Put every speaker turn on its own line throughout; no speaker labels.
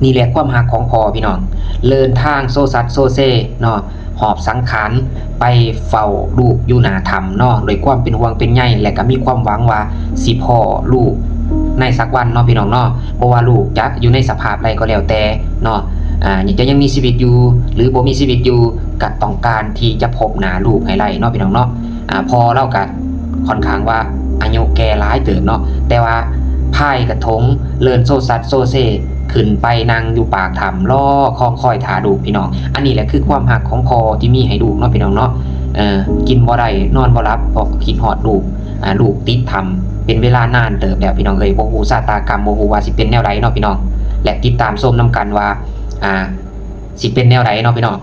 นี่แหละความหักของพ่อพี่น้องเลินทางโซซัดโซเซเนาะหอบสังขารไปเฝ้าลูกอยู่หน้าถ้ำเนาะโดยความเป็นห่วงเป็นใยและก็มีความหวังว่าสิพ่อลูกในสักวันเนาะพี่น้องเนาะเพราะว่าลูกจะอยู่ในสภาพใดก็แล้วแต่เนาะจะยังมีชีวิตอยู่หรือบ่มีชีวิตอยู่ก็ต้องการที่จะพบหน้าลูกให้ได้เนาะพี่น้องเนาะพอเราก็ค่อนข้างว่าอายุแก่หลายเติบเนาะแต่ว่าพายกระทงเลินโซซัดโซเซขึ้นไปนั่งอยู่ปากถ้ำรอคอยถ่าดูพี่น้องอันนี้แหละคือความหักของพ่อที่มีให้ดูเนาะพี่น้องเนาะกินบ่ได้นอนบ่หลับเพราะคิดฮอดลูกลูกติดถ้ำเป็นเวลานานเติบแล้วพี่น้องบ่ฮู้ชะตากรรมบ่ฮู้ว่าสิเป็นแนวใดเนาะพี่น้องและติดตามชมนํกันว่าสิเป็นแนวใดเนาะพี่น้อง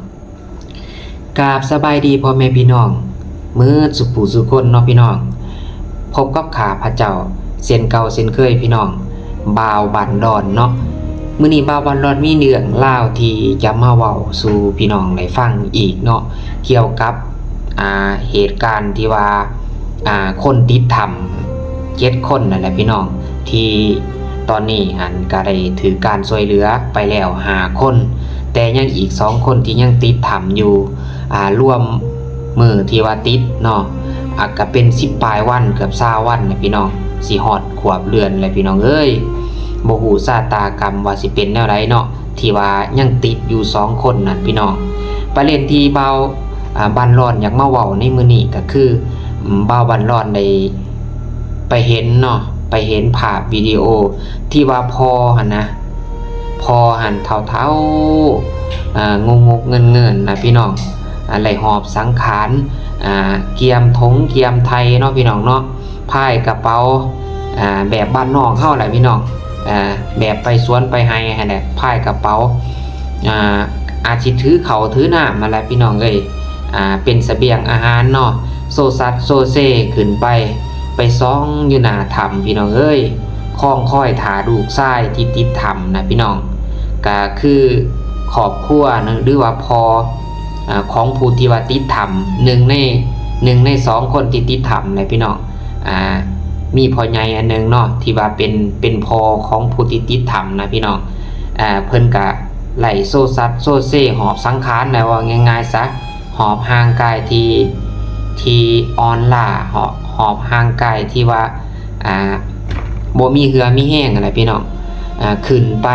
กราบสบายดีพ่อแม่พี่น้องมื้อสุขผู้สุขคนเนาะพี่น้องพบกับข้าพระเจ้าเส้นเก่าเส้นเคยพี่น้องบ่าวบันดอนเนาะมื้อนี้บ่าวบันดอนมีเรื่องเล่าที่จะมาเว้าสู่พี่น้องได้ฟังอีกเนาะเกี่ยวกับเหตุการณ์ที่ว่าคนติดถ้ำ7คนนั่นแหละพี่น้องที่ตอนนี้ก็ได้ถือการช่วยเหลือไปแล้ว5คนแต่ยังอีก2คนที่ยังติดถ้ำอยู่รวมมื้อที่ว่าติดเนาะก็เป็น10ปลายวันเกือบ20วันนะพี่น้องสิฮอดขวบเดือนเลยพี่น้องเอ้ยบ่ฮู้ชะตากรรมว่าสิเป็นแนวใดเนาะที่ว่ายังติดอยู่2คนนั่นพี่น้องประเด็นที่เบาบันร้อนอยากมาเว้าในมื้อนี้ก็คือเบาบันร้อนได้ไปเห็นเนาะไปเห็นภาพวิดีโอที่ว่าพ่อหั่นนะพ่อหั่นเฒ่าๆงกๆเงินๆนะพี่น้องไหลหอบสังขารเกียมทงเกียมไทยเนาะพี่น้องเนาะพายกระเป๋าแบบบ้านนอกเฮาแหละพี่น้องแบบไปสวนไปไฮหั่นแหละพายกระเป๋าอาจสิถือเขาถือน้ำมาแล้วพี่น้องเอ้ยเป็นเสบียงอาหารเนาะโซซัดโซเซขึ้นไปซ่องอยู่หน้าถ้ำพี่น้องเอ้ยคล้องค่อยถาลูกชายที่ติดถ้ำนะพี่น้องก็คือครอบครัวนึงหรือว่าพอของผู้ที่ว่าติดถ้ำหนึ่งใน2คนที่ติดถ้ำนะพี่น้องมีพ่อใหญ่อันนึงเนาะที่ว่าเป็นพ่อของผู้ที่ติดถ้ำนะพี่น้องเพิ่นก็ไล่โซซัดโซเซหอบสังขารนะว่าง่ายๆซะหอบห่างกายที่อ่อนล้าหอบห่างกายที่ว่าบ่มีเหือมีแห้งอะไรพี่น้องขึ้นไป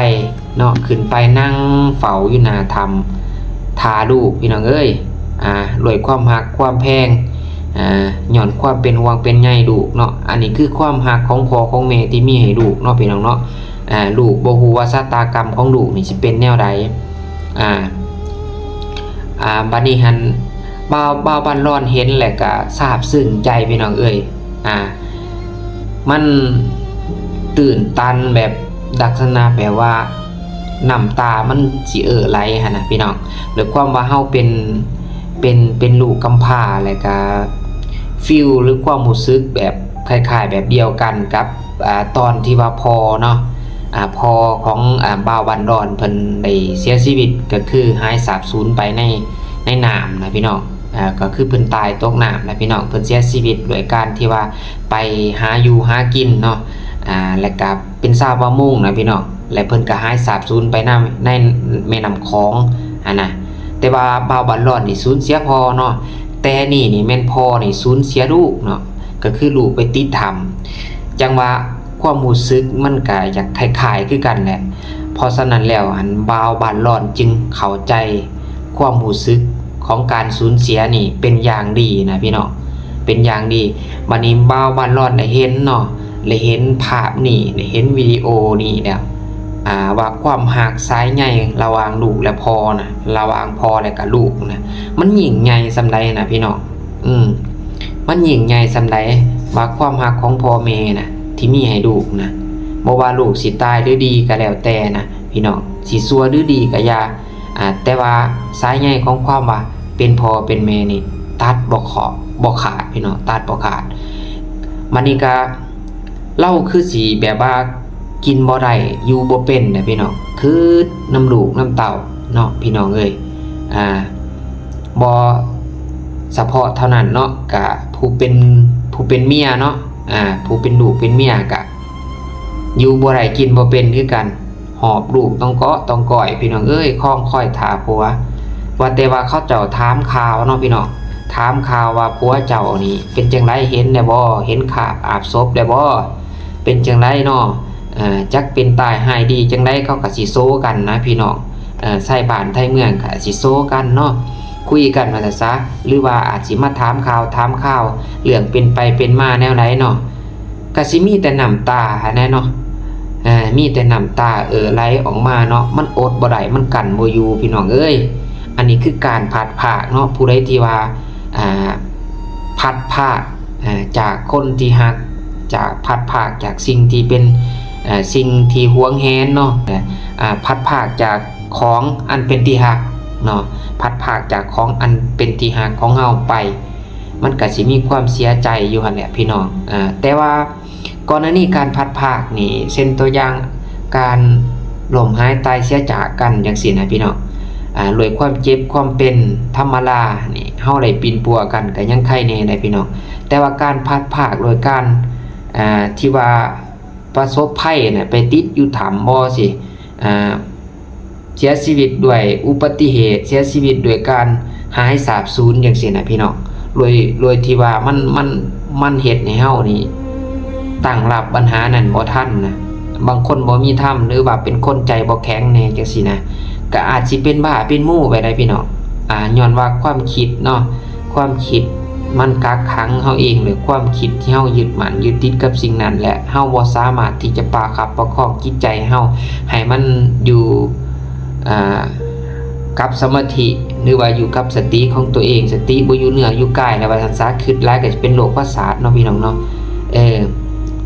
เนาะขึ้นไปนั่งเฝ้าอยู่หน้าถ้ำทาลูกพี่น้องเอ้ยรวยความหักความแพงหย่อนความเป็นห่วงเป็นใยลูกเนาะอันนี้คือความหักของพ่อของแม่ที่มีให้ลูกเนาะพี่น้องเนาะลูกบ่ฮู้ว่าชะตากรรมของลูกนี่สิเป็นแนวใดบัดนี้หันบ่าวบ้านร้อนเห็นแหละก็ซาบซึ้งใจพี่น้องเอ้ยมันตื่นตันแบบลักษณะแบบว่าน้ำตามันสิไหลหั่นน่ะพี่น้องด้วยความว่าเฮาเป็นลูกกำพร้าแล้วก็ฟีลหรือความรู้สึกแบบคล้ายๆแบบเดียวกันกับตอนที่ว่าพ่อเนาะพ่อของบ่าวบ้านร้อนเพิ่นได้เสียชีวิตก็คือหายสาบสูญไปในน้ำนะพี่น้องก็คือเพิ่นตายตกน้ำนะพี่น้องเพิ่นเสียชีวิตด้วยการที่ว่าไปหาอยู่หากินเนาะและก็เป็นชาวประมงนะพี่น้องและเพิ่นก็หายสาบสูญไปในแม่น้ำคลองนะแต่ว่าบ่าวบ้านร้อนนี่สูญเสียพ่อเนาะแต่นี่แม่นพ่อนี่สูญเสียลูกเนาะก็คือลูกไปติดถ้ำจังว่าความรู้สึกมันก็อยากคล้ายๆคือกันแหละเพราะฉะนั้นแล้วบ่าวบ้านร้อนจึงเข้าใจความรู้สึกของการสูญเสียนี่เป็นอย่างดีนะพี่น้องเป็นอย่างดีบัดนี้บ่าวบ้านร้อนได้เห็นเนาะได้เห็นภาพนี่ได้เห็นวิดีโอนี่แล้วว่าความหักสายใยระหว่างลูกและพ่อนะระหว่างพ่อและกับลูกนะมันยิ่งใหญ่ส่ำใดนะพี่น้องมันยิ่งใหญ่ส่ำใดว่าความหักของพ่อแม่นะที่มีให้ลูกนะบ่ว่าลูกสิตายหรือดีก็แล้วแต่นะพี่น้องสิชั่วหรือดีก็อย่าแต่ว่าสายใยของความว่าเป็นพ่อเป็นแม่นี่ตัดบ่ขาดพี่น้องตัดบ่ขาดมันนี่ก็เล่าคือสิแบบว่ากินบ่ได้อยู่บ่เป็นนะพี่น้องคือน้ำลูกน้ำเต้าเนาะพี่น้องเอ้ยบ่เฉพาะเท่านั้นเนาะก็ผู้เป็นเมียเนาะผู้เป็นลูกเป็นเมียก็อยู่บ่ได้กินบ่เป็นคือกันห หอบลูกต้องเกาะต้องก่อยพี่น้องเอ้ยค้องค่อยถาผัวว่าแต่ว่าเขาเจ้าถามข่าวเนาะพี่น้องถามข่าวว่าผัวเจ้านี่เป็นจังไดเห็นได้บ่เห็นขาบอาบศพได้บ่เป็นจังไดเนาะจักเป็นตายหายดีจังไดเขาก็สิโซกันนะพี่น้องใส่บ้านไทยเมืองก็สิโซกันเนาะคุยกันว่าซะหรือว่าอาจสิมาถามข่าวเรื่องเป็นไปเป็นมาแนวไหนเนาะก็สิมีแต่น้ำตาแน่เนาะมีแต่น้ำตาไหลออกมาเนาะมันอดบ่ได้มันกั้นบ่อยู่พี่น้องเอ้ยอันนี้คือการพัดภาคเนาะผู้ใดที่ว่าพัดภาคจากคนที่ฮักจากพัดภาคจากสิ่งที่เป็นสิ่งที่หวงแหนเนาะพัดภาคจากของอันเป็นที่ฮักเนาะพัดภาคจากของอันเป็นที่ฮักของเฮาไปมันก็สิมีความเสียใจอยู่หั่นแหละพี่น้องแต่ว่าก่อนหน้านี้การพัดภาคนี่เช่นตัวอย่างการล้มหายตายเสียจากกันจังซี่นะพี่น้องรวยความเจ็บความเป็นธรรมดานี่เฮาได้ปีนปัวกันก็ยังไข่แน่ได้พี่น้องแต่ว่าการพัดภาคโดยการที่ว่าประสบภัยเนี่ยไปติดอยู่ถ้ำบ่สิเสียชีวิตด้วยอุบัติเหตุเสียชีวิตด้วยการหายสาบสูญจังซี่นะพี่น้องรวยที่ว่ามันเฮ็ดให้เฮานี่ตั้งรับปัญหานั้นบ่ทันนะบางคนบ่มีธรรมหรือว่าเป็นคนใจบ่แข็งแน่จังซี่นะก็อาจสิเป็นบ้าเป็นหมู่ไปได้พี่น้องย้อนว่าความคิดเนาะความคิดมันกักขังเฮาเองหรือความคิดที่เฮายึดมั่นยึดติดกับสิ่งนั้นและเฮาบ่สามารถที่จะประคับประคองจิตใจเฮาให้มันอยู่กับสมาธิหรือว่าอยู่กับสติของตัวเองสติบ่อยู่เหนืออยู่กายแล้วว่าซั่นซะคิดหลายก็จะเป็นโรคประสาทเนาะพี่น้องเนาะ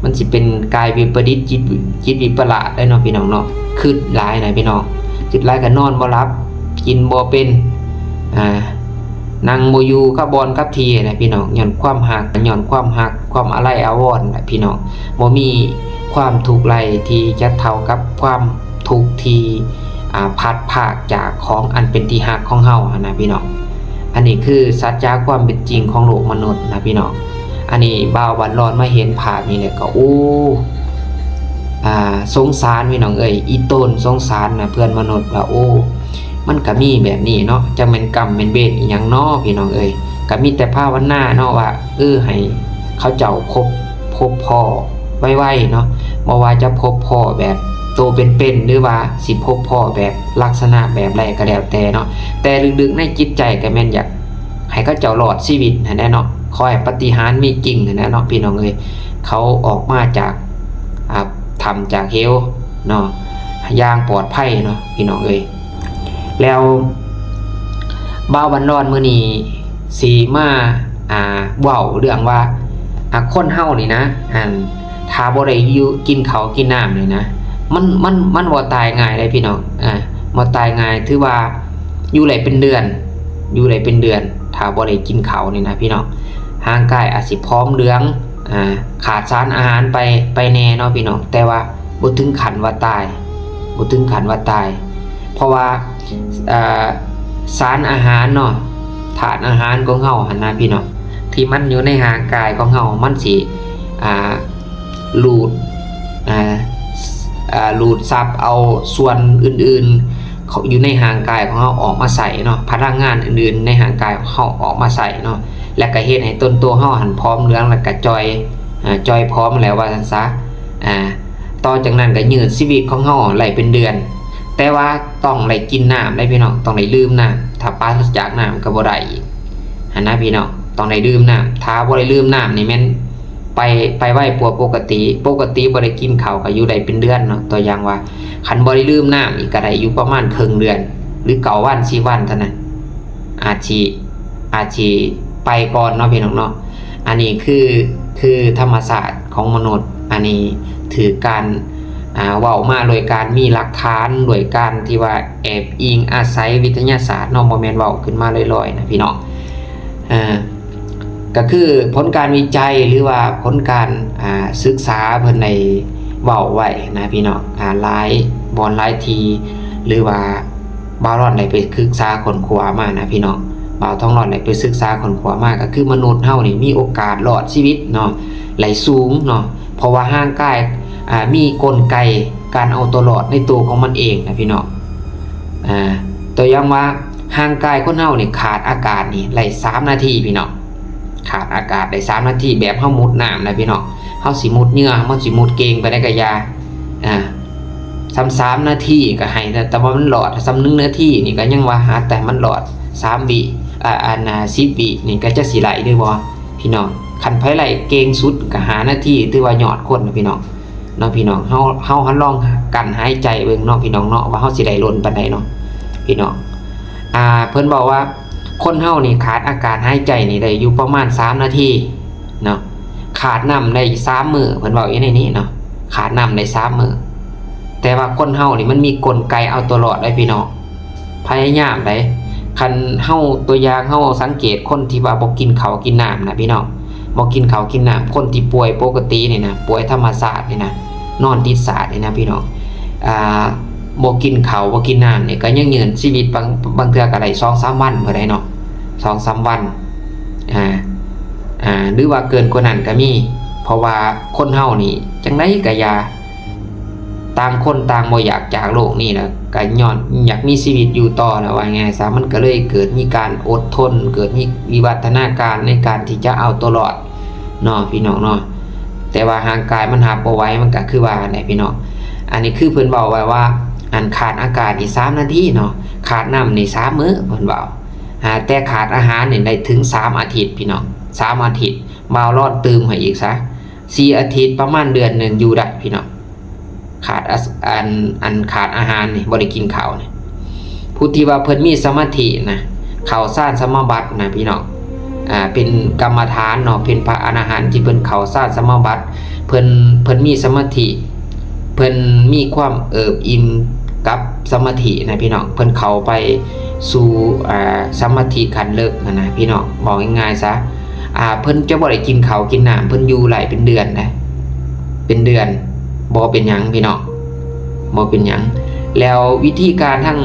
มันสิเป็นกายวิปริตจิตวิปลาสได้เนาะพี่น้องเนาะคิดหลายนะพี่น้องคิดหลายก็นอนบ่หลับกินบ่เป็นนั่งบ่อยู่กับบอนกับทีนะพี่น้องย้อนความหักความอะไรอาวรณ์นะพี่น้องบ่มีความทุกข์ไรที่จะเท่ากับความทุกข์ที่พัดภาคจากของอันเป็นที่ฮักของเฮานะพี่น้องอันนี้คือสัจจะความเป็นจริงของโลกมนุษย์นะพี่น้องอันนี้บ่าววันร้อนมาเห็นภาพนี้แล้วก็สงสารพี่น้องเอ้ยอีต้นสงสารนะเพื่อนมนุษย์ว่ามันก็มีแบบนี้เนาะจะเป็นกรรมเป็นเวรอีหยังเนาะพี่น้องเอ้ยก็มีแต่ภาวนาเนาะว่าให้เขาเจ้าพบพ่อไวๆเนาะบ่ว่าจะพบพ่อแบบโตเป็นหรือว่าสิพบพ่อแบบลักษณะแบบใดก็แล้วแต่เนาะแต่ลึกๆในจิตใจก็แม่นอยากให้เขาเจ้ารอดชีวิตนั่นแหละเนาะขอให้ปาฏิหาริย์มีจริงนั่นแหละเนาะพี่น้องเอ้ยเขาออกมาจากทำจากเฮลเนาะอย่างปลอดภัยเนาะพี่น้องเอ้ยแล้วบ่าววันร้อนมื้อนี้สิมาเว้าเรื่องว่าคนเฮานี่นะถ้าบ่ได้อยู่กินข้าวกินน้ำนี่นะมันบ่ตายง่ายเลยพี่น้องบ่ตายง่ายถือว่าอยู่ได้เป็นเดือนถ้าบ่ได้กินข้าวนี่นะพี่น้องร่างกายอาจสิพร้อมเหลืองขาดสารอาหารไปแน่เนาะพี่น้องแต่ว่าบ่ถึงขั้นว่าตายเพราะว่าสารอาหารเนาะธาตุอาหารของเฮาหั่นนะพี่น้องที่มันอยู่ในร่างกายของเฮามันสิรูดซับเอาส่วนอื่นๆเขาอยู่ในร่างกายของเฮาออกมาใส่เนาะพลังงานอื่นๆในร่างกายของเฮาออกมาใส่เนาะและก็เฮ็ดให้ต้นตัวเฮาหันพร้อมเหลืองแล้วก็จอยพร้อมแล้วว่าซั่นซะต่อจากนั้นก็ยืดชีวิตของเฮาไหลเป็นเดือนแต่ว่าต้องไหลกินน้ำได้พี่น้องต้องไหลดื่มน้ำถ้าปราศจากน้ำก็บ่ได้อีกหั่นนะพี่น้องต้องไหลดื่มน้ำถ้าบ่ได้ดื่มน้ำนี่แม่นไปไว้ปกติบ่ได้กินข้าวก็อยู่ได้เป็นเดือนเนาะตัวอย่างว่าคันบ่ได้ดื่มน้ำอีกก็ได้อยู่ประมาณครึ่งเดือนหรือ9วัน10วันเท่านั้นอาจสิไปก่อนเนาะพี่น้องเนาะอันนี้คือธรรมศาสตร์ของมนุษย์อันนี้ถือการเว้ามาโดยการมีหลักฐานโดยการที่ว่าแอบอิงอาศัยวิทยาศาสตร์เนาะบ่แม่นเว้าขึ้นมาลอยๆนะพี่น้องก็คือผลการวิจัยหรือว่าผลการศึกษาเพิ่นได้เว้าไว้นะพี่น้องหลายทีหรือว่าบ่าวร้อนได้ไปศึกษาค้นคว้ามานะพี่น้องบ่าวท้องร้อนได้ไปศึกษาค้นคว้ามาก็คือมนุษย์เฮานี่มีโอกาสรอดชีวิตเนาะไหลสูงเนาะเพราะว่าร่างกายมีกลไก การเอาตัวรอดในตัวของมันเองนะพี่น้องตัวอย่างว่าห่างกายคนเฮานี่ขาดอากาศนี่ได้3นาทีพี่น้องขาดอากาศได้3นาทีแบบเฮามุดน้ำนะพี่น้องเฮาสิมุดเหงื่อเฮาสิมุดเก่งไปได้ก็ยา3นาทีก็ให้แต่ว่ามันหลอด1นาทีนี่ก็ยังว่าหาแต่มันหลอด3วิ10วินี่ก็จะสิไหลด้วยบ่พี่น้องคันไผไหลเก่งสุดก็5นาทีถือว่ายอดคนนะพี่น้องเนาะพี่น้องเฮาหันลองกันหายใจเบิ่งเนาะพี่น้องเนาะว่าเฮาสิได้ล้นปานใดเนาะพี่น้องเพิ่นบอกว่าคนเฮานี่ขาดอากาศหายใจนี่ได้อยู่ประมาณ3นาทีเนาะขาดน้ำได้3มื้อเพิ่นบอกอย่างนี้เนาะขาดน้ำได้3มื้อแต่ว่าคนเฮานี่มันมีกลไกเอาตัวรอดได้พี่น้องพยายามได้คันเฮาตัวอย่างเฮาสังเกตคนที่ว่าบ่กินข้าวกินน้ำนะพี่น้องบ่กินข้าวกินน้ำคนที่ป่วยปกตินี่นะป่วยธรรมชาตินี่นะนอนติดสาดนี่นะพี่น้องบ่กินข้าวบ่กินน้ำนี่ก็ยังยืนชีวิตบางเทื่อก็ได้ 2-3 วันบ่ได้เนาะ 2-3 วันหรือว่าเกินกว่านั้นก็มีเพราะว่าคนเฮานี่จังได๋ก็อย่าต่างคนต่างบ่อยากจากโลกนี้นะก็ย้อนอยากมีชีวิตอยู่ต่อนะว่าไงซะมันก็เลยเกิดมีการอดทนเกิดมีวิวัฒนาการในการที่จะเอาตัวรอดเนาะพี่น้องเนาะแต่ว่าร่างกายมันรับบ่ไหวมันก็คือว่าไหนพี่น้องอันนี้คือเพิ่นเว้าไว้ว่าอันขาดอากาศอีก3นาทีเนาะขาดน้ำนี่3มื้อเพิ่นเว้าแต่ขาดอาหารนี่ได้ถึง3อาทิตย์พี่น้อง3อาทิตย์บ่าวรอดตื่มให้อีกซะ4อาทิตย์ประมาณเดือนนึงอยู่ได้พี่น้องขาดขาดอาหารนี่บ่ได้กินข้าวนี่ผู้ที่ว่าเพิ่นมีสมาธินะเข้าฌานสมาบัตินะพี่น้องเป็นกรรมฐานเนาะเป็นพระอรหันต์ที่เพิ่นเข้าฌานสมาบัติเพิ่นมีสมาธิเพิ่นมีความเอิบอิ่มกับสมาธินะพี่น้องเพิ่นเข้าไปสู่สมาธิขั้นเลิกนะพี่น้องบอกง่ายๆซะเพิ่นจะบ่ได้กินข้าวกินน้ำเพิ่นอยู่หลายเป็นเดือนนะเป็นเดือนบ่เป็นหยังพี่น้องบ่เป็นหยังแล้ววิธีการทาง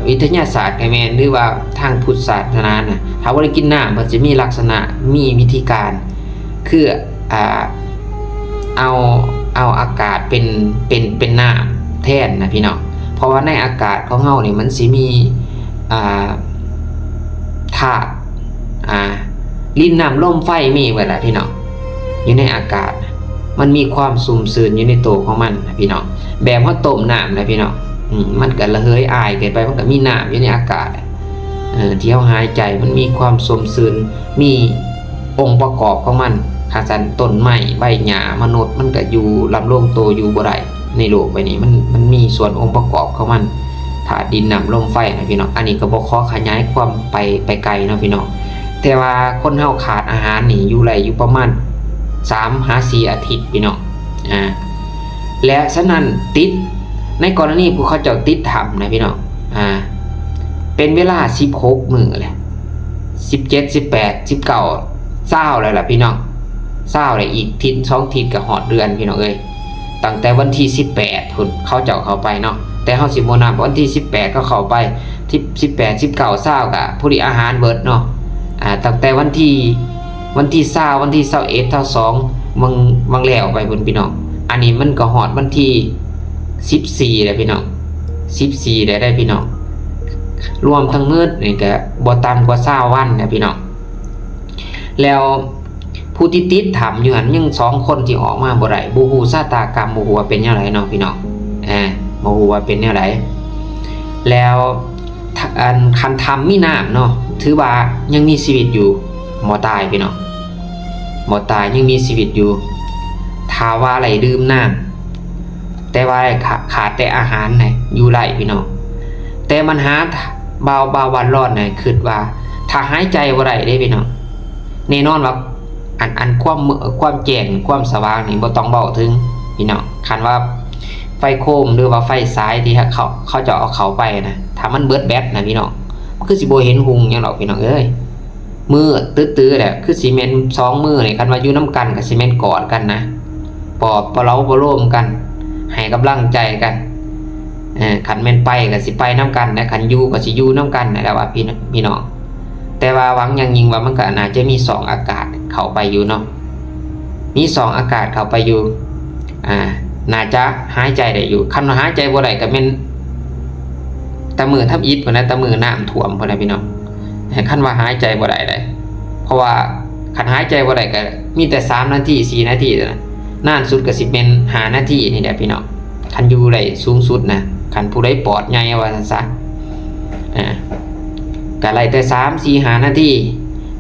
วิทยาศาสตร์ก็แม่นหรือว่าทางพุทธศาสนาน่ะถ้าบ่ได้กินน้ำมันจะมีลักษณะมีวิธีการคือเอาอากาศเป็นน้ำแทนนะพี่น้องเพราะว่าในอากาศของเฮานี่มันสิมีธาตุลิ้นน้ำลมไฟมีไว้ล่ะพี่น้องอยู่ในอากาศมันมีความสุ่มซื่นอยู่ในตัวของมันนะพี่น้องแบบเฮาต้มน้ำนะพี่น้องมันก็ระเหยอายเกินไปมันก็มีน้ำอยู่ในอากาศที่เฮาหายใจมันมีความสุ่มซื่นมีองค์ประกอบของมันถ้าซั่นต้นไม้ใบหญ้ามนุษย์มันก็อยู่ลำรงโตอยู่บ่ได้ในโลกใบนี้มันมีส่วนองค์ประกอบของมันธาตุดินน้ำลมไฟนะพี่น้องอันนี้ก็บ่ขอขยายความไปไกลเนาะพี่น้องแต่ว่าคนเฮาขาดอาหารนี่อยู่ไรอยู่ประมาณ3-4 อาทิตย์พี่น้องและฉะนั้นติดในกรณีผู้เขาเจ้าติดถ้ำนะพี่น้องเป็นเวลา16มื้อแหละ17 18 19 20แล้วล่ะพี่น้อง20แล้วอีกทิศ2ทิศก็ฮอดเดือนพี่น้องเอ้ยตั้งแต่วันที่18พุ่นเขาเจ้าเข้าไปเนาะแต่เฮาสิบ่นับวันที่18ก็เข้าไปที่18 19 20ก็ผู้ที่อาหารเบิดเนาะตั้งแต่วันที่20วันที่21 22วังแล้วไปพุ่นพี่น้องอันนี้มันก็ฮอดวันที่14แล้วพี่น้อง14ได้พี่น้องรวมทั้งมื้อนี่ก็บ่ต่ำกว่า20วันนะพี่น้องแล้วผู้ที่ติดถ้ำอยู่หั่นยัง2คนที่ออกมาบ่ได้บ่ฮู้ชะตากรรมบ่ฮู้ว่าเป็นแนวใดเนาะพี่น้องบ่ฮู้ว่าเป็นแนวใดแล้วคันถ้ำมีน้ำเนาะถือว่ายังมีชีวิตอยู่บ่ตายพี่น้องบ่ตายยังมีชีวิตอยู่ถ้าว่าไหลดื่มน้ำแต่ว่าขาดแต่อาหารไหนอยู่ไหลพี่น้องแต่มันหาบาววันรอดไหนคิดว่าถ้าหายใจบ่ได้เด้พี่น้องแน่นอนว่าอันความแจ้งความสว่างนี่บ่ต้องเว้าถึงพี่น้องคันว่าไฟโคมหรือว่าไฟสายที่เขาจะเอาเข้าไปนะถ้ามันเบิดแบตนะพี่น้องมันคือสิบ่เห็นหุงหยังดอกพี่น้องเอ้ยมือตื้อๆแหละคือซีเมนต์2มือนี่คันว่าอยู่นำกันกับซีเมนต์กอดกันนะปอบปะเล้าบ่ร่วมกันให้กำลังใจกันคันแม่นไปก็สิไปนำกันนะคันอยู่ก็สิอยู่นำกันนะแล้วว่าพี่น้องแต่ว่าหวังอย่างยิ่งว่ามันก็น่าจะมี2อากาศเข้าไปอยู่เนาะมี2อากาศเข้าไปอยู่ น่าจะหายใจได้อยู่คันว่าหายใจบ่ได้ก็แม่นตะมือทับอิฐพุ่นนะตะมือน้ำท่วมพุ่นนะพี่น้องคันว่าหายใจบ่ได้เลยเพราะว่าคันหายใจบ่ได้ก็มีแต่3นาที4นาทีเท่านั้นนานสุดก็สิเป็น5นาทีนี่แหละพี่น้องคันอยู่ได้สูงสุดนะคันผู้ใดปอดใหญ่ว่าซั่นซะก็ไล่แต่3 4 5นาที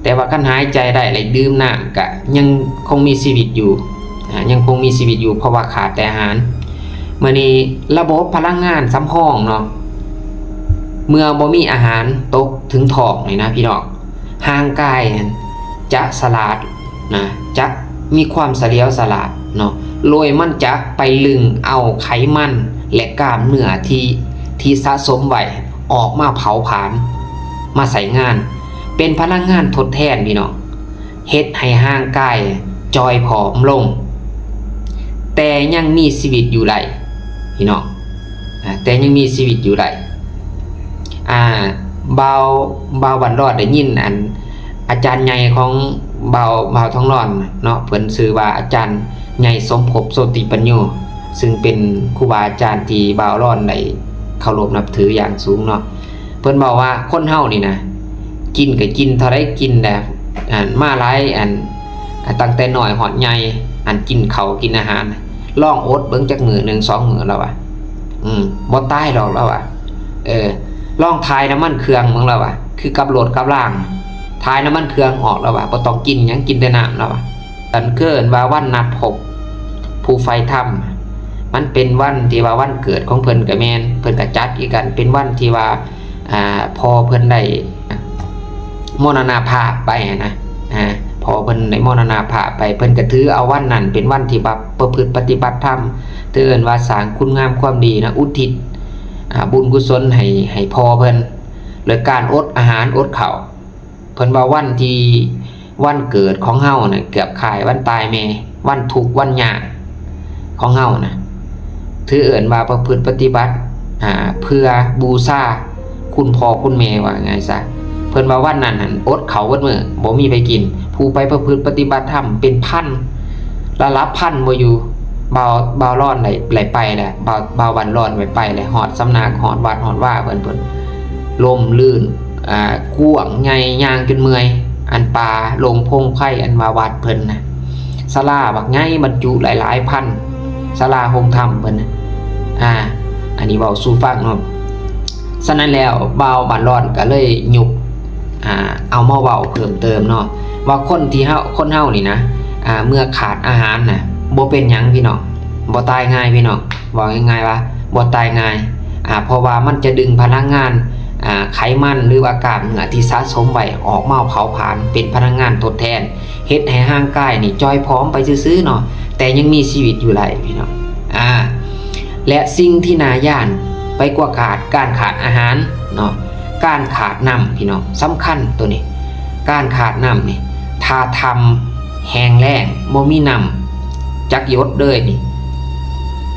แต่ว่าคันหายใจได้เลยดื่มน้ำก็ยังคงมีชีวิตอยู่ยังคงมีชีวิตอยู่เพราะว่าขาดแต่อาหารมื้อนี้ระบบพลังงานสำรองเนาะเมื่อบ่มีอาหารตกถึงท้องนี่นะพี่น้องร่างกายจะสลาดนะจะมีความเฉลียวฉลาดเนาะโดยมันจะไปลึงเอาไขมันและกล้ามเนื้อที่สะสมไว้ออกมาเผาผลาญมาใส่งานเป็นพลังงานทดแทนพี่น้องเฮ็ดให้ร่างกายจอยผอมลงแต่ยังมีชีวิตอยู่ได้พี่น้องแต่ยังมีชีวิตอยู่ได้เบาวันรอดได้ยินอาจารย์ใหญ่ของเบาท้องร้อนเนาะเพิ่นชื่อว่าอาจารย์ใหญ่สมภพโสติปัญโยซึ่งเป็นครูบาอาจารย์ที่เบาร้อนได้เคารพนับถืออย่างสูงเนาะเพิ่นบอกว่าคนเฮานี่นะกินก็กินเท่าไรกินแต่มาหลายตั้งแต่น้อยหอดใหญ่กินข้าวกินอาหารลองอดเบิ่งจักมื้อ1 2มื้อแล้วว่ะบ่ตายดอกแล้วว่ะลองทายน้ำมันเครื่องมึงแล้วว่ะคือกับรถกับล่างทายน้ำมันเครื่องออกแล้วว่ะบ่ต้องกินหยังกินแต่น้ำแล้วว่ะอันเกินว่าวันนัดพบผู้ไฟธรรมมันเป็นวันที่ว่าวันเกิดของเพิ่นก็แม่นเพิ่นก็จัดอีกกันเป็นวันที่ว่าพอเพิ่นได้มรณภาพไปนะพอเพิ่นได้มรณภาพไปเพิ่นก็ถือเอาวันนั้นเป็นวันที่แบบประพฤติปฏิบัติธรรมเตือนว่าสร้างคุณงามความดีนะอุทิศบุญกุศลให้พอเพิ่นโดยการอดอาหารอดข้าวเพิ่นว่าวันเกิดของเฮาน่ะเกือบคล้ายวันตายแม่วันทุกข์วันยากของเฮานะถือเอิ้นว่าประพฤติปฏิบัติเพื่อบูชาคุณพ่อคุณแม่ว่าไงซะเพิ่นว่าวันนั้นหั่นอดข้าวอดมื้อบ่มีไปกินผู้ไปประพฤติปฏิบัติธรรมเป็นพันระลับพันบ่อยู่เบาร้อนไหลไปแหละเบาวันร้อนไปแหละฮอดสำนักฮอดวัดฮอดว่าเพิ่นลมลื่นกว้างใหญ่ย่างจนเมื่อยป่าลงพงไผ่มาวัดเพิ่นนะศาลาบักใหญ่บรรจุหลายๆพันศาลาโฮมธรรมเพิ่นอันนี้เว้าสู่ฟังเนาะฉะนั้นแล้วเบาบันร้อนก็เลยยุบเอามาเว้าเพิ่มเติมเนาะว่าคนเฮานี่นะเมื่อขาดอาหารน่ะบ่เป็นหยังพี่น้องบ่ตายง่ายพี่น้องบอกง่ายๆว่าบ่ตายง่ายเพราะว่ามันจะดึงพลังงานไขมันหรือว่ากล้ามเนื้อที่สะสมไว้ออกมาเผาผลาญเป็นพลังงานทดแทนเฮ็ดให้ร่างกายนี่จอยพร้อมไปซื่อๆเนาะแต่ยังมีชีวิตอยู่หลายพี่น้องและสิ่งที่น่าย่านไปกว่าการขาดอาหารเนาะการขาดน้ำพี่น้องสำคัญตัวนี้การขาดน้ำนี่ถ้าทำแห้งแล้งบ่มีน้ำจักหยดเลยนี่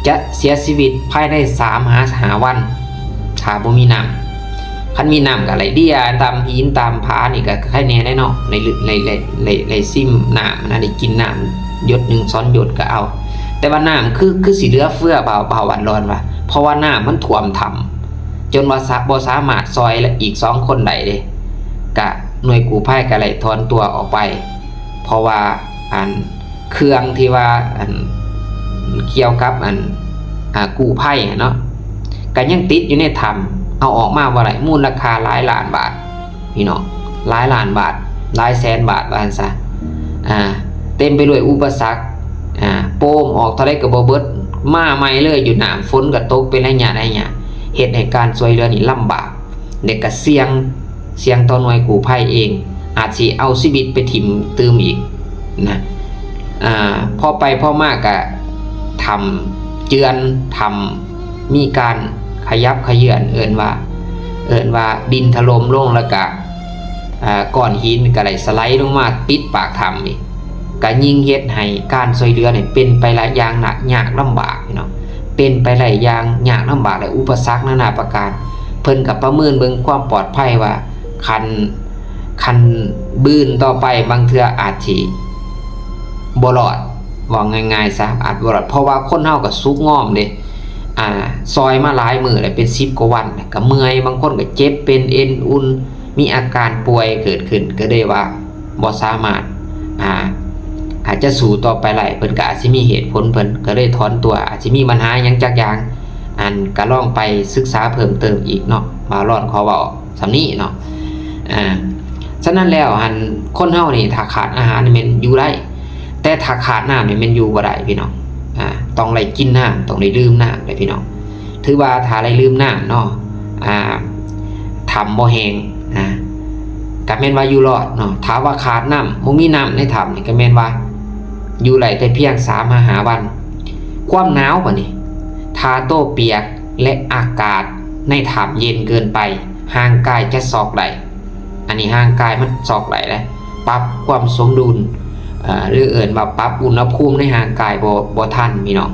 จะเสียชีวิตภายใน3-5 วันถ้าบ่มีน้ำคันมีน้ำก็ไหลเดียตามหินตามผานี่ก็ค่อยแน่ได้เนาะในซิมน้ำนะได้กินน้ำหยด1 2หยดก็เอาแต่ว่าน้ำคือสิเหลือเฟือเบาหวานร้อนว่ะเพราะว่าน้ำมันท่วมถ้ำจนว่าบ่สามารถซอยอีก2คนได้เด้กะหน่วยกู้ภัยก็เลยถอนตัวออกไปเพราะว่าเครื่องที่ว่าเกี่ยวกับกู้ภัยเนาะก็ยังติดอยู่ในถ้ำเอาออกมาบ่ได้มูลค่าหลายล้านบาทพี่น้องหลายล้านบาทหลายแสนบาทว่าซั่นซะเต็มไปด้วยอุปสรรคโป้มออกเท่าใดก็บ่เบิดมาใหม่เลยอยู่น้ำฝนก็ตกเป็นระยะเฮ็ดให้การช่วยเหลือนี่ลำบากเด็กก็เสี่ยงต่อหน่วยกู้ภัยเองอาจสิเอาชีวิตไปถิ่มตืมอีกนะพอไปพอมากก็ทำเจือนทำมีการขยับเขยื้อนเอิ้นว่าดินถล่มลงแล้วก็ก้อนหินก็ไหลสไลด์ลงมาปิดปากถ้ำอีกก็ยิ่งเฮ็ดให้การช่วยเหลือเนี่ยเป็นไปหลายอย่างหนักยากลำบากพี่น้องเป็นไปหลายอย่างยากลำบากและอุปสรรคนานาประการเพิ่นก็ประเมินเบิ่งความปลอดภัยว่าคันบืนต่อไปบางเทื่ออาจสิบ่รอด ว่าง่ายๆซะอาจบ่รอดเพราะว่าคนเฮาก็สุกงอมเด้ซอยมาหลายมื้อแล้วเป็น10กว่าวันก็เมื่อยบางคนก็เจ็บเป็นเอ็นอุ่นมีอาการป่วยเกิดขึ้นก็ได้ว่าบ่สามารถอาจจะสู้ต่อไปได้เพิ่นก็อาจสิมีเหตุผลเพิ่นก็เลยถอนตัวอาจสิมีปัญหาหยังจักอย่างก็ลองไปศึกษาเพิ่มเติมอีกเนาะมาร้อนขอเว้าสำนี้เนาะฉะนั้นแล้วคนเฮานี่ถ้าขาดอาหารนี่แม่นอยู่ได้แต่ถ้าขาดน้ำนี่แม่นอยู่บ่ได้พี่น้องต้องได้กินน้ำต้องได้ดื่มน้ำเลยพี่น้องถือว่าถ้าได้ดื่มน้ำเนาะทำบ่แห้งก็แม่นว่าอยู่รอดเนาะถ้าว่าขาดน้ำบ่มีน้ำในถ้ำนี่ก็แม่นว่าอยู่ได้แต่เพียง3-5 วันความหนาวบัดนี้ถ้าโตเปียกและอากาศในถ้ำเย็นเกินไปร่างกายจะซอกได้อันนี้ร่างกายมันซอกได้แล้วปรับความสมดุลหรือเอิ้นว่าปรับอุณหภูมิในร่างกายบ่ทันพี่น้อง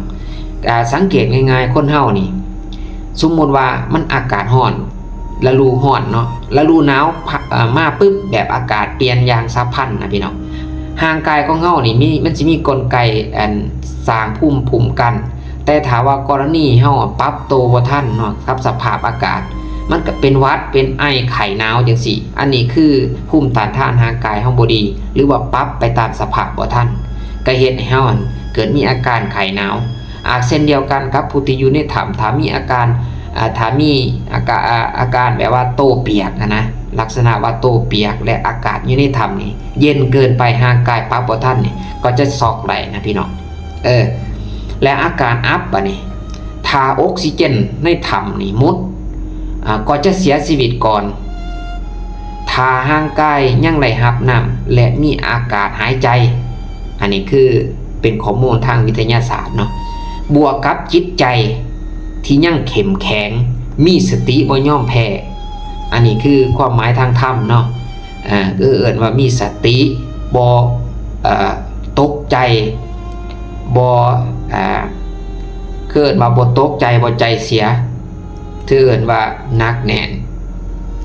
สังเกตง่ายๆคนเฮานี่สมมุติว่ามันอากาศร้อนฤดูร้อนเนาะฤดูหนาวมาปึ๊บแบบอากาศเปลี่ยนอย่างฉับพลันนะพี่น้องร่างกายของเฮานี่มันสิมีกลไกสร้างภูมิคุ้มกันแต่ถ้าว่ากรณีเฮาปรับตัวบ่ทันเนาะกับสภาพอากาศมันก็เป็นหวัดเป็นไอไข้หนาวจังซี่อันนี้คือภูมิต้านทานร่างกายเฮาบ่ดีหรือว่าปรับไปตามสภาพบ่ทันก็เฮ็ดให้เฮาเกิดมีอาการไข้หนาวเช่นเดียวกันกับผู้ที่อยู่ในถ้ำถ้ามีอาการแบบว่าโตเปียกนะลักษณะว่าโตเปียกและอากาศอยู่ในถ้ำนี่เย็นเกินไปร่างกายปรับบ่ทันนี่ก็จะซอกได้นะพี่น้องและอาการอับนี่ถ้าออกซิเจนในถ้ำนี่หมดก็จะเสียชีวิตก่อนถ้าร่างกายยังได้รับน้ำและมีอากาศหายใจอันนี้คือเป็นข้อมูลทางวิทยาศาสตร์เนาะบวกกับจิตใจที่ยังเข้มแข็งมีสติบ่ยอมแพ้อันนี้คือความหมายทางธรรมเนาะเอิ้นว่ามีสติบ่ตกใจบ่เกิดมาบ่ตกใจบ่ใจเสียเอิ้นว่านักแน่น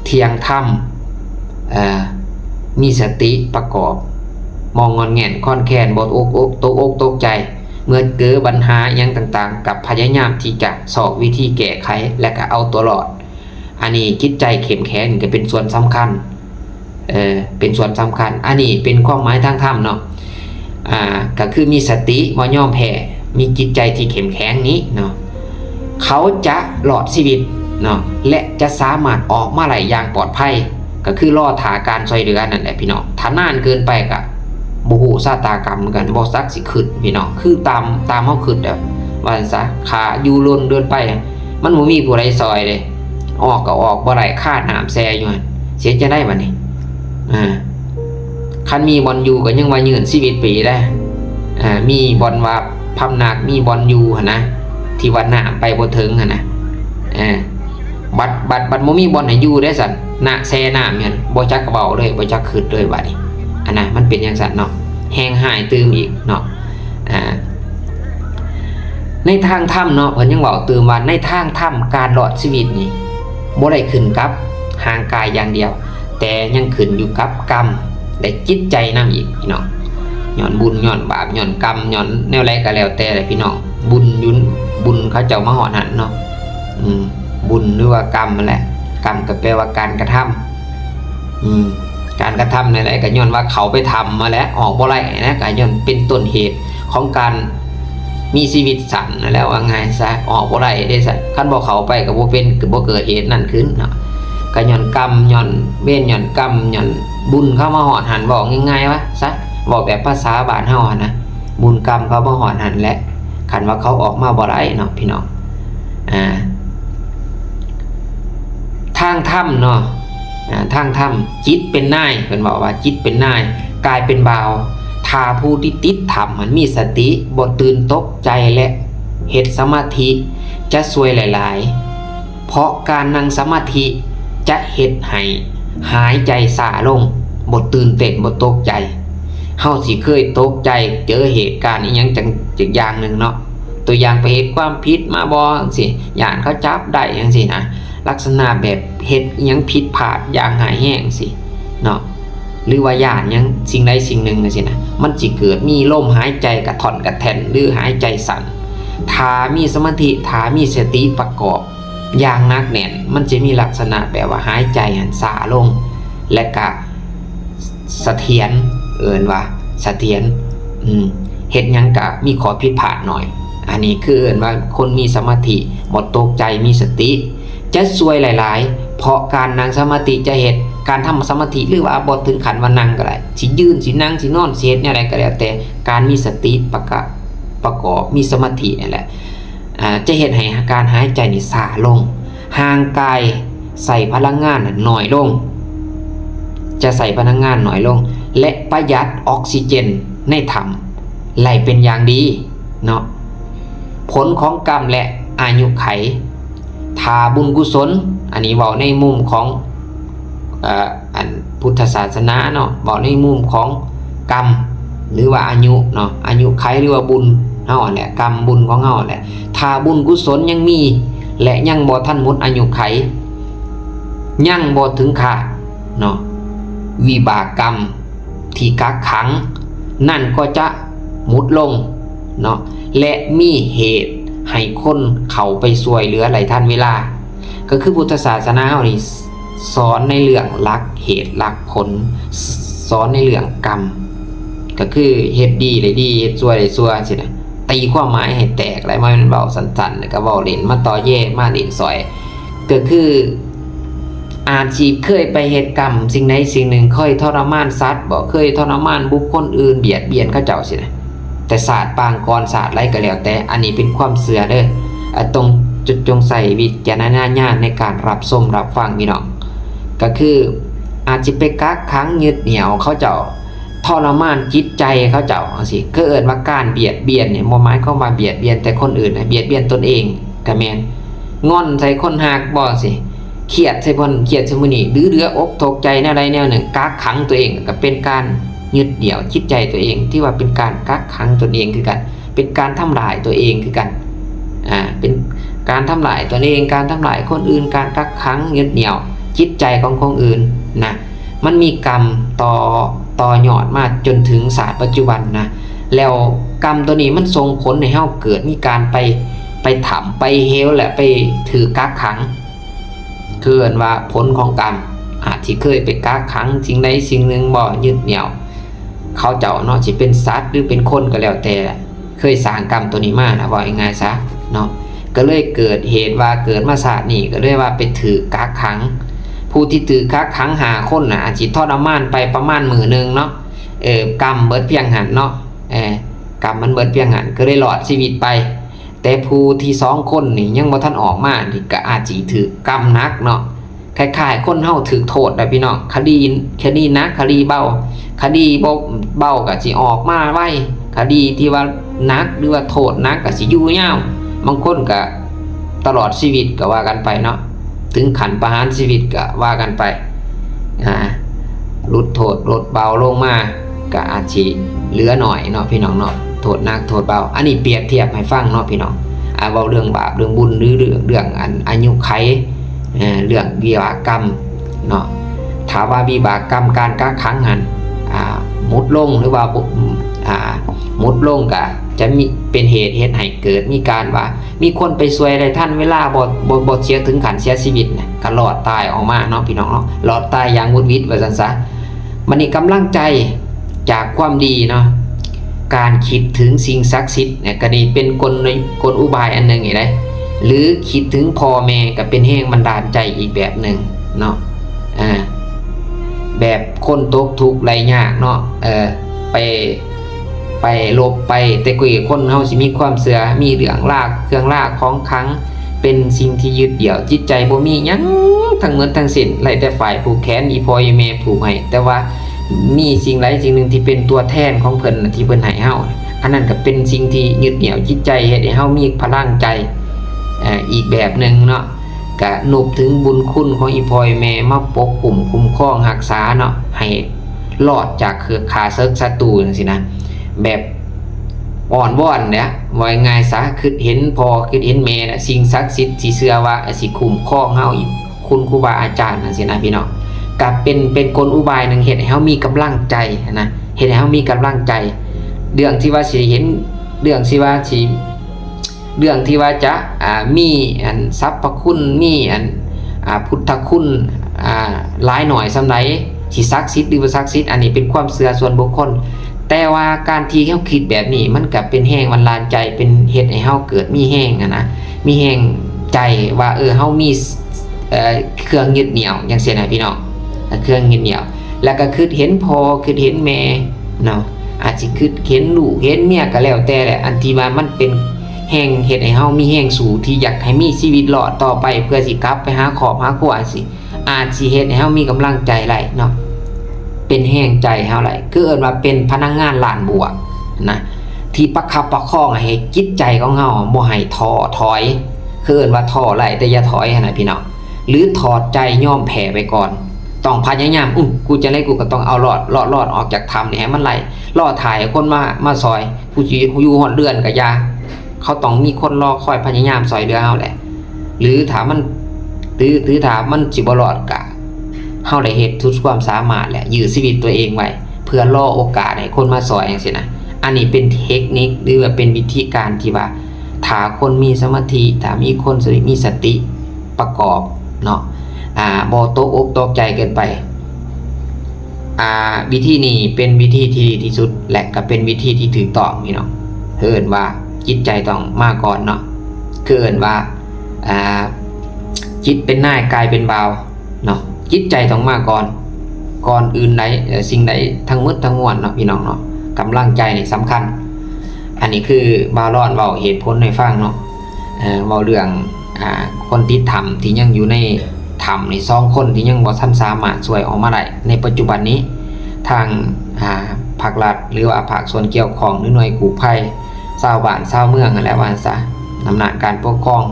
เที่ยงธรรมมีสติประกอบมองงอนแง่นค่อนแค้นบ่ตกใจเมื่อเกิดปัญหาอย่างต่างๆกับพยายามที่จะสอบวิธีแก้ไขและก็เอาตัวรอดอันนี้จิตใจเข้มแข็งก็เป็นส่วนสำคัญเป็นส่วนสำคัญอันนี้เป็นความหมายทางธรรมเนาะก็คือมีสติบ่ยอมแพ้มีจิตใจที่เข้มแข็งนี้เนาะเขาจะรอดชีวิตเนาะและจะสามารถออกมาได้อย่างปลอดภัยก็คือรอถาการช่วยเหลือนั่นแหละพี่น้องถ้านานเกินไปก็บ่ฮู้ชะตากรรมกันบ่ซักสิขึ้นพี่น้องคือตามเฮาขึ้นแบบว่าซั่นซะขาอยู่ล้นเดินไปมันบ่มีผู้ใดซอยเลยออกก็ออกบ่ได้คาดน้ำแซ่อยู่หั่นเสียจะได้บัดนี้คันมีบ่อนอยู่ก็ยังว่ายืนชีวิตปีได้มีบ่อนว่าพำนักมีบ่อนอยู่หั่นนะที่ว่าน้ำไปบ่ถึงหั่นนะบัดบ่มีบ่อนให้อยู่ได้ซั่นน่ะแซ่น้ำหั่นบ่จักเว้าเลยบ่จักขึ้นเลยบัดนี้อันนั้นมันเป็นอย่างสัตว์เนาะแห้งหายตื่มอีกเนาะในทางถ้ำเนาะเพิ่นยังบอกตื่มว่าในทางถ้ำการรอดชีวิตนี่บ่ได้ขึ้นกับร่างกายอย่างเดียวแต่ยังขึ้นอยู่กับกรรมและจิตใจนำอีกพี่น้องย้อนบุญย้อนบาปย้อนกรรมย้อนแนวใดก็แล้วแต่เลยพี่น้องบุญเขาเจ้ามาฮอดหั่นเนาะบุญหรือว่ากรรมนั่นแหละกรรมก็แปลว่าการกระทำการกระทำในอะไรก็ย้อนว่าเขาไปทำมาแล้วออกบ่ไรนะก็ย้อนเป็นต้นเหตุของการมีชีวิตสั้นแล้วว่าไงซะออกบ่ไรได้ซะคันบ่เขาไปก็บ่เป็นก็บ่เกิดเหตุนั้นขึ้นเนาะก็ย้อนกรรมย้อนเวรย้อนกรรมย้อนบุญเข้ามาหอดหันบอกง่ายๆว่าซะบอกแบบภาษาบ้านเฮานะบุญกรรมเขาบ่หอดหันและคันว่าเขาออกมาบ่ไรเนาะพี่น้องทางถ้ำเนาะทางถ้ำจิตเป็นนายเพิ่นบอกว่าจิตเป็นนายกายเป็นบ่าวถ้าผู้ที่ติดถ้ำมันมีสติบ่ตื่นตกใจและเฮ็ดสมาธิจะช่วยหลายๆเพราะการนั่งสมาธิจะเฮ็ดให้หายใจช้าลงบ่ตื่นเต้นบ่ตกใจเฮาสิเคยตกใจเจอเหตุการณ์อีหยังจังอย่างนึงเนาะตัวอย่างไปเฮ็ดความผิดมาบ่จังซี่ย่านเขาจับได้จังซี่นะลักษณะแบบเฮ็ดอิหยังผิดพลาดอย่างหายแห้งสิเนาะ หรือว่าย่านยังสิ่งใดสิ่งหนึ่งจังซี่นะมันสิเกิดมีลมหายใจกระท่อนกระแท่นหรือหายใจสั่นถ้ามีสมาธิถ้ามีสติประกอบอย่างหนักแน่นมันจะมีลักษณะแบบว่าหายใจหันช้าลงและก็เสถียรว่าเสถียรเฮ็ดหยังก็มีข้อผิดพลาดหน่อยอันนี้คือว่าคนมีสมาธิบ่ตกใจมีสติจะซวยหลายๆเพราะการนั่งสมาธิจะเฮ็ดการทำสมาธิหรือว่าบ่ถึงขั้นว่านั่งก็ได้สิยืนสินั่งสินอนสิเฮ็ดแนวใดก็แล้วแต่การมีสติประกอบมีสมาธินี่แหละจะเฮ็ดให้การหายใจนี่ช้าลงห่างกายใส่พลังงานน้อยลงจะใส่พลังงานน้อยลงและประหยัดออกซิเจนในถ้ำไหลเป็นอย่างดีเนาะผลของกรรมและอายุไขทาบุญกุศลอันนี้บอกในมุมของอันพุทธศาสนาเนาะบอกในมุมของกรรมหรือว่าอายุเนาะอายุไขหรือว่าบุญเฮาแหละกรรมบุญของเฮาแหละถ้าบุญกุศลยังมีและยังบ่ทันหมดอายุไขยังบ่ถึงขาดเนาะวิบากกรรมที่กักขังนั่นก็จะหมุดลงเนาะและมีเหตุให้คนเข้าไปช่วยเหลือหลายท่านเวลาก็คือพุทธศาสนาเฮานี่สอนในเรื่องหลักเหตุหลักผลสอนในเรื่องกรรมก็คือเฮ็ดดีได้ดีเฮ็ดชั่วได้ชั่วสินะตีความหมายให้แตกหลายมันเว้าสั้นๆแล้วก็เว้าเล่นมาต่อแย่มาเล่นซอยก็คืออาจสิเคยไปเหตุกรรมสิ่งใดสิ่งหนึ่งเคยทรมานสัตว์บ่เคยทรมานบุคคลอื่นเบียดเบียนเขาเจ้าสินะแต่ศาสตร์ปางกรศาสตร์ไรก็แล้วแต่อันนี้เป็นความเชื่อเด้อตรงจุดจงใส่วิจารณญาณในการรับชมรับฟังพี่น้องก็คืออาจจะไปกักขังยึดเหนี่ยวเขาเจ้าทรมานจิตใจเขาเจ้าจังซี่ก็เอิ้นว่าการเบียดเบียนเนี่ยบ่หมายความว่าเบียดเบียนแต่คนอื่นนะเบียดเบียนตนเองก็แม่นงอนใส่คนหักบ่สิเครียดใส่คนเครียดซุมื้อนี้หรือเดืออกตกใจแนวใดแนวหนึ่งกักขังตัวเองก็เป็นการยึดเหนี่ยวจิตใจตัวเองที่ว่าเป็นการกักขังตนเองคือกันเป็นการทำลายตัวเองคือกันเป็นการทำลายตัวเองการทำลายคนอื่นการกักขังยึดเหนี่ยวจิตใจของคนอื่นนะมันมีกรรมต่อยอดมาจนถึงศาสตร์ปัจจุบันนะแล้วกรรมตัวนี้มันส่งผลให้เฮาเกิดมีการไปถามไปเฮลและไปถือกักขังคือว่าผลของกรรมอาจที่เคยไปกักขังสิ่งใดสิ่งหนึ่งบ่ยึดเหนี่ยวเขาเจ้าเนาะสิเป็นสัตว์หรือเป็นคนก็แล้วแต่เคยสร้างกรรมตัวนี้มานะว่ายังไงซะเนาะก็เลยเกิดเหตุว่าเกิดมาศาสตร์นี่ก็เลยว่าไปถือกักขังผู้ที่ถือกักขังหาคนน่ะอาจสิทรมานไปประมาณมื้อนึงเนาะกรรมเบิดเพียงหันเนาะกรรมมันเบิดเพียงหันก็เลยรอดชีวิตไปแต่ผู้ที่2คนนี่ยังบ่ทันออกมานี่ก็อาจสิถือกรรมหนักเนาะคล้ายๆคนเฮาถือโทษนะพี่น้องคดีหนักคดีเบาคดีบ่เบาก็สิออกมาไว้คดีที่ว่าหนักหรือว่าโทษหนักก็สิอยู่ยาวบางคนก็ตลอดชีวิตก็ว่ากันไปเนาะถึงขั้นประหารชีวิตก็ว่ากันไปลดโทษลดเบาลงมาก็อาจสิเหลือหน่อยเนาะพี่น้องเนาะโทษหนักโทษเบาอันนี้เปรียบเทียบให้ฟังเนาะพี่น้องเว้าเรื่องบาปเรื่องบุญหรือเรื่องอายุไขเรื่องวิบากกรรมเนาะถ้าว่าวิบากกรรมการกักขังหันมุดลงหรือว่ามุดลงก็จะมีเป็นเหตุให้เกิดมีการว่ามีคนไปช่วยอะไรท่านเวลาบ่เสียถึงขั้นเสียชีวิตนะก็รอดตายออกมาเนาะพี่น้องเนาะรอดตายอย่างวุดวิดว่าซั่นซะมันนี่กำลังใจจากความดีเนาะการคิดถึงสิ่งศักดิ์สิทธิ์เนี่ยก็นี่เป็นกลอุบายอันนึงอีกได้หรือคิดถึงพ่อแม่ก็เป็นแห่งบันดาลใจอีกแบบหนึ่งเนาะแบบคนตกทุกข์ไรยากเนาะไปลบไปแต่กุยคนเฮาสิมีความเสื่อมีเรื่องรากเครื่องรากของขังเป็นสิ่งที่ยึดเดี่ยวจิตใจบ่มีหยังทั้งหมดทั้งสิ้นไล่แต่ฝ่ายผูกแขนอีพ่ออีแม่ผูกให้แต่ว่ามีสิ่งใดสิ่งหนึ่งที่เป็นตัวแทนของเพิ่นที่เพิ่นให้เฮาอันนั้นก็เป็นสิ่งที่ยึดเหนี่ยวจิตใจเฮ็ดให้เฮามีพลังใจอีกแบบหนึ่งเนาะก็นุบถึงบุญคุณของอีพ่ออีแม่มาปกปุ่มคุ้มครองรักษาเนาะให้รอดจากเครือข่ายศัตรูจังซี่นะแบบอ่อนวอนเนี่ยว่าง่ายซะคือเห็นพ่อคือเห็นแม่น่ะสิ่งศักดิ์สิทธิ์สิเชื่อว่าสิคุ้มครองเฮาอีกคุณครูบาอาจารย์จังซี่นะพี่น้อง กับเป็นกลอุบายหนึ่งเฮ็ดให้เฮามีกำลังใจนะเฮ็ดให้เฮามีกำลังใจเรื่องที่ว่าสิเห็นเรื่องที่ว่าสิเรื่องที่ว่าจะมีอันทรัพย์คุณมีอันพุทธคุณหลายหน่อยสำใดสิศักดิ์สิทธิ์หรือบ่ศักดิ์สิทธิ์อันนี้เป็นความเชื่อส่วนบุคคลแต่ว่าการที่เฮาคิดแบบนี้มันก็เป็นแรงบันดาลใจเป็นเฮ็ดให้เฮาเกิดมีแรงนะมีแรงใจว่าเฮามีเครื่องยึดเหนี่ยวจังซี่นะพี่น้องเครื่องยึดเหนี่ยวแล้วก็คือเห็นพ่อคือเห็นแม่เนาะอาจสิคือเห็นลูกเห็นเมียก็แล้วแต่แหละอันที่ว่ามันเป็นแรงเฮ็ดให้เฮามีแรงสู้ที่อยากให้มีชีวิตรอดต่อไปเพื่อสิกลับไปหาครอบหาครัวอาจสิเฮ็ดให้เฮามีกำลังใจหลายเนาะเป็นแรงใจเฮาหลายคือเอิ้นว่าเป็นพนักงานล้านบวกนะที่ประคับประคองให้จิตใจของเฮาบ่ให้ท้อถอยคือเอิ้นว่าท้อหลายแต่อย่าถอยนะพี่น้องหรือถอดใจยอมแพ้ไปก่อนต้องพยายามกูจะไล่กูก็ต้องเอารอดออกจากถ้ำนี่ให้มันไหลรอถ่ายคนมาซอยผู้อยู่หอดเรือนก็อย่าเขาต้องมีคนรอคอยพยายามซอยเรือเฮาแหละหรือถ้ามันถ้ามันสิบ่รอดก็เฮาได้เฮ็ดทุกความสามารถแหละยื้อชีวิตตัวเองไว้เพื่อรอโอกาสให้คนมาซอยจังซี่นะอันนี้เป็นเทคนิคหรือว่าเป็นวิธีการที่ว่าถ้าคนมีสมาธิถ้ามีคนมีสติประกอบเนาะบ่ตกอกตกใจเกินไปวิธีนี้เป็นวิธีที่ดีที่สุดและก็เป็นวิธีที่ถูกต้องพี่น้องเอิ้นว่าจิตใจต้องมาก่อนเนาะคือเอิ้นว่าจิตเป็นนายกายเป็นบ่าวเนาะจิตใจต้องมาก่อนอื่นใดสิ่งใดทั้งหมดทั้งมวลเนาะพี่น้องเนาะกำลังใจนี่สำคัญอันนี้คือบาลอนเว้าเหตุผลให้ฟังเนาะเว้าเรื่องคนติดถ้ำที่ยังอยู่ในถ้ำนี่2คนที่ยังบ่ทันสามารถช่วยออกมาได้ในปัจจุบันนี้ทางภาครัฐหรือว่าภาคส่วนเกี่ยวข้องหรือหน่วยกู้ภัยชาวบ้านชาวเมืองนั่นแหละว่าซะอำนาจการปกครอง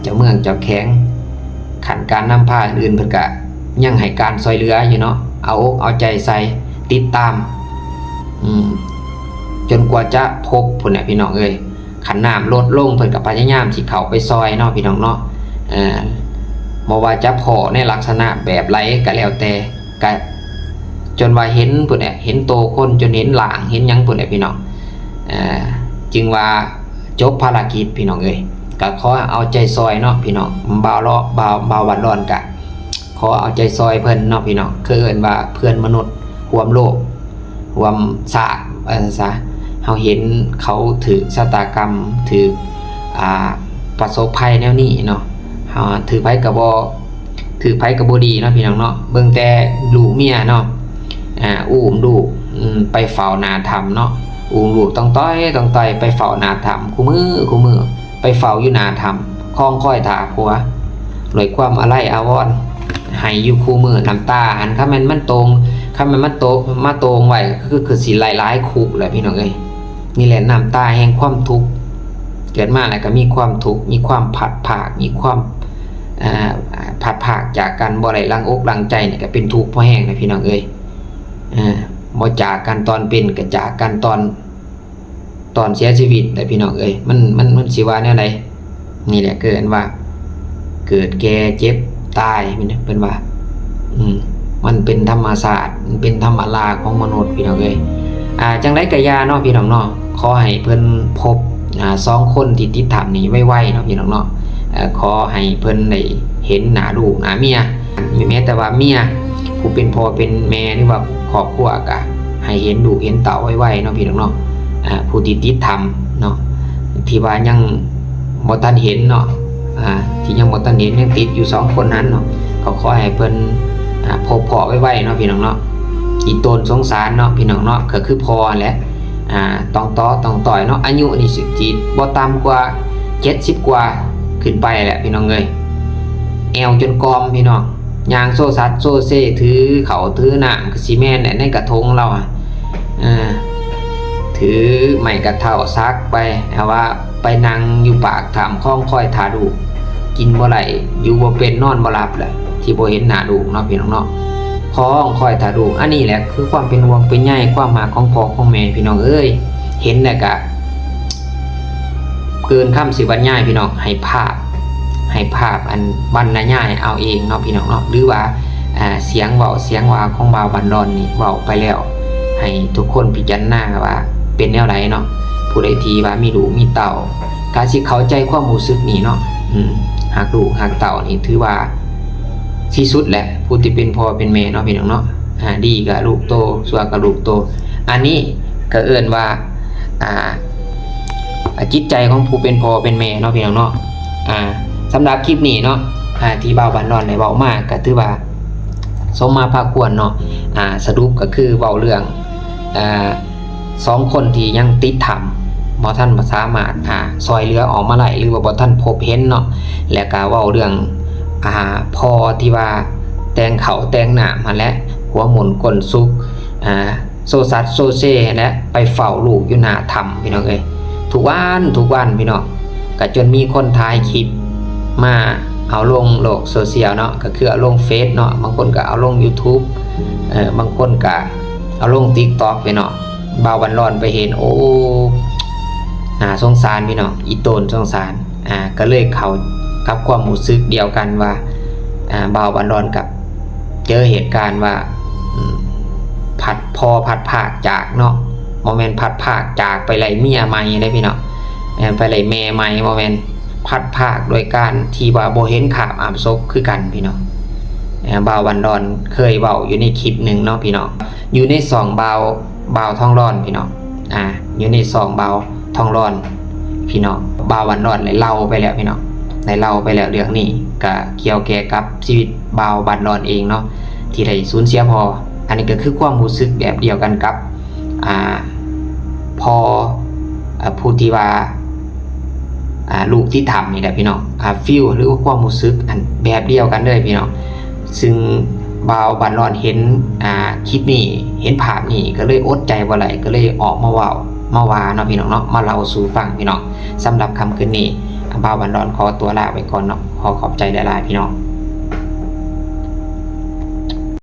เจ้าเมืองเจ้าแข้งขันการนำพาอื่นเพิ่นก็ยังให้การช่วยเหลืออยู่เนาะเอาอกเอาใจใส่ติดตามจนกว่าจะพบพุ่นน่ะพี่น้องเอ้ยขันน้ำลดลงเพิ่นก็พยายามสิเข้าไปซอยเนาะพี่น้องเนาะบ่ว่าจะพอในลักษณะแบบไรก็แล้วแต่ก็จนว่าเห็นพุ่นน่ะเห็นโตคนจนเห็นหลางเห็นหยังพุ่นน่ะพี่น้องจึงว่าจบภารกิจพี่น้องเอ้ยก็ขอเอาใจซอยเนาะพี่น้องบ่าววัดร้อนกะขอเอาใจซอยเพิ่นเนาะพี่น้องคือเอิ้นว่าเพื่อนมนุษย์ร่วมโลกร่วมศาสตร์ซะเฮาเห็นเขาถูกชะตากรรมถูกประสบภัยแนวนี้เนาะเฮาถือไผก็บ่ดีเนาะพี่น้องเนาะเบิ่งแต่ลูกเมียเนาะอุ้มลูกไปเฝ้าหน้าถ้ำเนาะอุ้มลูกต้องต้อยไปเฝ้าหน้าถ้ำคู่มือไปเฝ้าอยู่หน้าถ้ำคองค่อยท่าผัวด้วยความอาลัยอาวรณ์ให้อยู่คู่มือน้ำตาหันคันแม่นมันตรงคันแม่นมันโตมาตรงไว้คือสิหลายๆคุกแหละพี่น้องเอ้ยนี่แหละน้ำตาแห่งความทุกข์เกิดมาแล้วก็มีความทุกข์มีความผัดผากมีความผัดผากจากกันบ่ได้ลังอกลังใจนี่ก็เป็นทุกข์เพราะแห้งนะพี่น้องเอ้ยบ่จากกันตอนเป็นก็จากกันตอนเสียชีวิตได้พี่น้องเอ้ยมันสิว่าแนวใดนี่แหละเกิดว่าเกิดแก่เจ็บตายเพิ่นว่ามันเป็นธรรมศาสตร์มันเป็นธรรมลาของมนุษย์พี่น้องเอ้ยจังได๋ก็อย่าเนาะพี่น้องเนาะขอให้เพิ่นพบ2คนที่ติดถ้ำนี้ไวๆเนาะพี่น้องเนาะขอให้เพิ่นได้เห็นหน้าลูกหน้าเมียแม้แต่ว่าเมียผู้เป็นพ่อเป็นแม่หรือว่าครอบครัวก็ให้เห็นลูกเห็นเต้าไวๆเนาะพี่น้องเนาะผู้ที่ติดถ้ำเนาะที่ว่ายังบ่ทันเห็นเนาะที่ยังบ่ทันเห็นยังติดอยู่2คนนั้นเนาะก็ขอให้เพิ่นพบพ่อไวๆเนาะพี่น้องเนาะอีตนสงสารเนาะพี่น้องเนาะก็คือพ่อแหละต้องต่อยเนาะอายุนี่สิบ่ต่ำกว่า70กว่าขึ้นไปแหละพี่น้องเอ้ยแอวจนกอมพี่น้องย่างโซซัดโซเซถือเขาถือน้ำคือสิแม่นในกระทงเราถือไม้กระเท่าซักไปเอาว่าไปนั่งอยู่ปากถามข้องค่อยทาดูกินบ่ไหลอยู่บ่เป็นนอนบ่หลับแหละที่บ่เห็นหน้าดูเนาะพี่น้องเนาะข้องค่อยทาดูอันนี้แหละคือความเป็นห่วงเป็นใยความหาของพ่อของแม่พี่น้องเอ้ยเห็นแล้วก็เกินคำสิบรรยายพี่น้องให้ภาพอันบรรยายเอาเองเนาะพี่น้องเนาะหรือว่า เสียงเว้าเสียงว่าของบ่าวบันดอนนี่เว้าไปแล้วให้ทุกคนพิจารณาว่าเป็นแนวไหนเนาะผู้ใดที่ว่ามีลูกมีเต้าก็สิเข้าใจความรู้สึกนี้เนาะหากลูกหากเต้านี่ถือว่าที่สุดแหละผู้ที่เป็นพ่อเป็นแม่เนาะพี่น้องเนาะดีกับลูกโตชั่วกับลูกโตอันนี้ก็เอิ้นว่าจิตใจของผู้เป็นพ่อเป็นแม่เนาะพี่น้องเนาะสำหรับคลิปนี้เนาะที่บ่าวบันดอนได้เว้ามาก็ถือว่าสมมาภาคควรเนาะสรุปก็คือเว้าเรื่อง2คนที่ยังติดถ้ำบ่ทันสามารถซอยเหลือออกมาได้หรือว่าบ่ทันพบเห็นเนาะแล้วก็เว้าเรื่องพ่อที่ว่าแต่งเขาแต่งหน้ามาและหัวหมุนก้นซุกโซซัดโซเซและไปเฝ้าลูกอยู่หน้าถ้ำพี่น้องเอ้ยทุกวันพี่น้องก็จนมีคนถ่ายคลิปมาเอาลงโลกโซเชียลเนาะก็คือเอาลงเฟซเนาะบางคนก็เอาลง YouTube บางคนก็เอาลง TikTok ไปเนาะบ่าวบันดอนไปเห็นโอ้น่าสงสารพี่น้องอีโตนสงสารก็เลยเขากับความรู้สึกเดียวกันว่าบ่าวบันดอนกับเจอเหตุการณ์ว่าพัดภาคจากเนาะบ่แม่นพัดภาคจากไปไล่เมียใหม่ได้พี่น้องไปไล่แม่ใหม่บ่แม่นพัดภาคโดยการที่ว่าบ่เห็นคราบอาบศพคือกันพี่น้องบ่าวบันดอนเคยเว้าอยู่ในคลิปนึงเนาะพี่น้องอยู่ใน2บ่าวทองร้อนพี่น้องอยู่ใน2บ่าวทองร้อนพี่น้องบ่าวบันดอนได้เล่าไปแล้วพี่น้องได้เล่าไปแล้วเรื่องนี้ก็เกี่ยวแก่กับชีวิตบ่าวบันดอนเองเนาะที่ได้สูญเสียพ่ออันนี้ก็คือความรู้สึกแบบเดียวกันกับพ่อผู้ที่ว่าลูกที่ทำนี่แหละพี่น้องฟีลหรือว่าความรู้สึกอันแบบเดียวกันเลยพี่น้องซึ่งบ่าวบันดอนเห็นคลิปนี้เห็นภาพนี้ก็เลยอดใจบ่ไหลก็เลยออกมาเว้ามาว่าเนาะพี่น้องเนาะมาเล่าสู่ฟังพี่น้องสำหรับค่ำคืนนี้บ่าวบันดอนขอตัวลาไปก่อนเนาะขอขอบใจหลายๆพี่น้อง